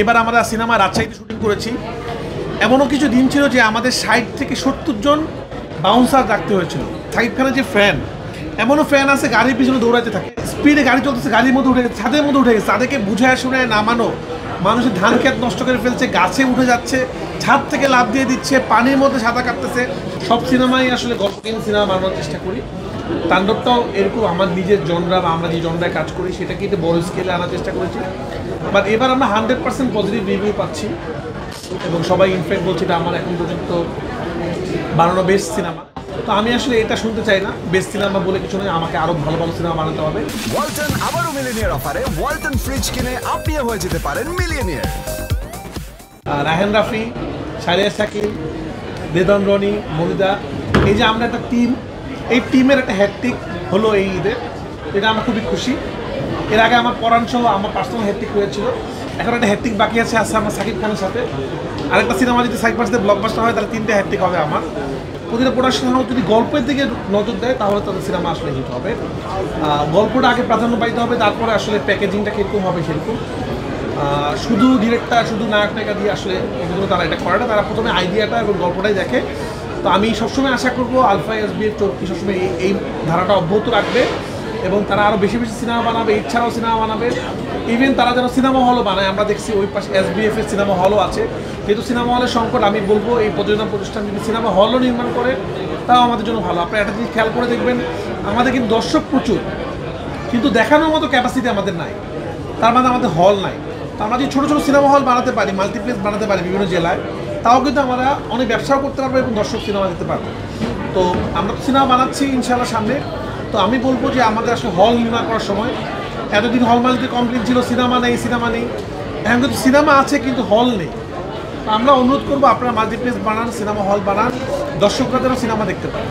এবার আমরা সিনেমা রাজশাহীতে শুটিং করেছি। এমনও কিছু দিন ছিল যে আমাদের 60 থেকে 70 জন বাউন্সার রাখতে হয়েছিল। সাকিব খানের যে ফ্যান, এমনও ফ্যান আছে গাড়ির পিছনে দৌড়াতে থাকে, স্পিডে গাড়ি চলতেছে, গাড়ির মধ্যে উঠে গেছে, ছাদের মধ্যে উঠে গেছে, তাদেরকে বুঝায় শুনে নামানো, মানুষের ধান ক্ষেত নষ্ট করে ফেলছে, গাছে উঠে যাচ্ছে, ছাদ থেকে লাফ দিয়ে দিচ্ছে, পানির মধ্যে সাঁতার কাটতেছে। সব সিনেমাই আসলে গল্পহীন সিনেমা বানানোর চেষ্টা করি। তাণ্ডবটাও এরকম আমার নিজের জনরা বা আমরা যে জনরায় কাজ করি সেটাকে একটু বড় স্কেলে আনার চেষ্টা করেছি। বাট এবার আমরা 100% পজিটিভ রিভিউ পাচ্ছি এবং সবাই ইনফ্যাক্ট বলছে এটা আমার এখন পর্যন্ত বানানো বেস্ট সিনেমা। তো আমি আসলে এটা শুনতে চাই না, বেস্ট সিনেমা বলে কিছু নয়, আমাকে আরো ভালো ভালো সিনেমা বানাতে হবে। ওয়ালটন আবারও মিলিয়নিয়ার অফারে ওয়ালটন ফ্রিজ কিনে আপনিও হয়ে যেতে পারেন মিলিয়নিয়ার। রাহেন রাফি, শারিয়া শাকিল, বেদন রনি, মনিদা, এই যে আমরা একটা টিম, এই টিমের একটা হ্যাট্রিক হলো এই ঈদে, এটা আমরা খুবই খুশি। এর আগে আমার পরাণ সহ আমার পার্সোনাল হ্যাট্রিক হয়েছিল, এখন একটা হ্যাট্রিক বাকি আছে আমার সাকিব খানের সাথে। আরেকটা সিনেমা যদি সাকিব খানের সাথে ব্লকবাস্টার হয় তাহলে 3টে হ্যাট্রিক হবে আমার। প্রতিটা প্রোডাকশন হাউস যদি গল্পের দিকে নজর দেয় তাহলে তাদের সিনেমা আসলে হিট হবে। গল্পটা আগে প্রাধান্য পাইতে হবে, তারপরে আসলে প্যাকেজিংটা কীরকম হবে সেরকম। শুধু ডিরেক্টর, শুধু নায়ক নায়িকা দিয়ে আসলে এগুলো তারা এটা করে না, তারা প্রথমে আইডিয়াটা এবং গল্পটাই দেখে। তো আমি সবসময় আশা করবো আলফা এসবিএফ চৌকি সবসময় এই ধারাটা অব্যাহত রাখবে এবং তারা আরও বেশি বেশি সিনেমা বানাবে, এছাড়াও সিনেমা বানাবে। ইভেন তারা যেন সিনেমা হলও বানায়, আমরা দেখছি ওই পাশে এসবিএফ এর সিনেমা হলও আছে। যেহেতু সিনেমা হলের সংকট, আমি বলবো এই প্রযোজনা প্রতিষ্ঠান যদি সিনেমা হলও নির্মাণ করে তাও আমাদের জন্য ভালো। আপনারা একটা জিনিস খেয়াল করে দেখবেন, আমাদের কিন্তু দর্শক প্রচুর, কিন্তু দেখানোর মতো ক্যাপাসিটি আমাদের নাই, তার মানে আমাদের হল নাই। তো আমরা যদি ছোটো ছোটো সিনেমা হল বানাতে পারি, মাল্টিপ্লেক্স বানাতে পারি বিভিন্ন জেলায়, তাও কিন্তু আমরা অনেক ব্যবসাও করতে পারবো এবং দর্শক সিনেমা দিতে পারবো। তো আমরা তো সিনেমা বানাচ্ছি ইনশাআল্লাহ সামনে। তো আমি বলবো যে আমাদের আসলে হল নির্মাণ করার সময়, এতদিন হল মালিকের কমপ্লেন ছিল সিনেমা নেই সিনেমা নেই, এখন কিন্তু সিনেমা আছে কিন্তু হল নেই। আমরা অনুরোধ করবো আপনারা মাল্টিপ্লেক্স বানান, সিনেমা হল বানান, দর্শকরা যেন সিনেমা দেখতে পায়।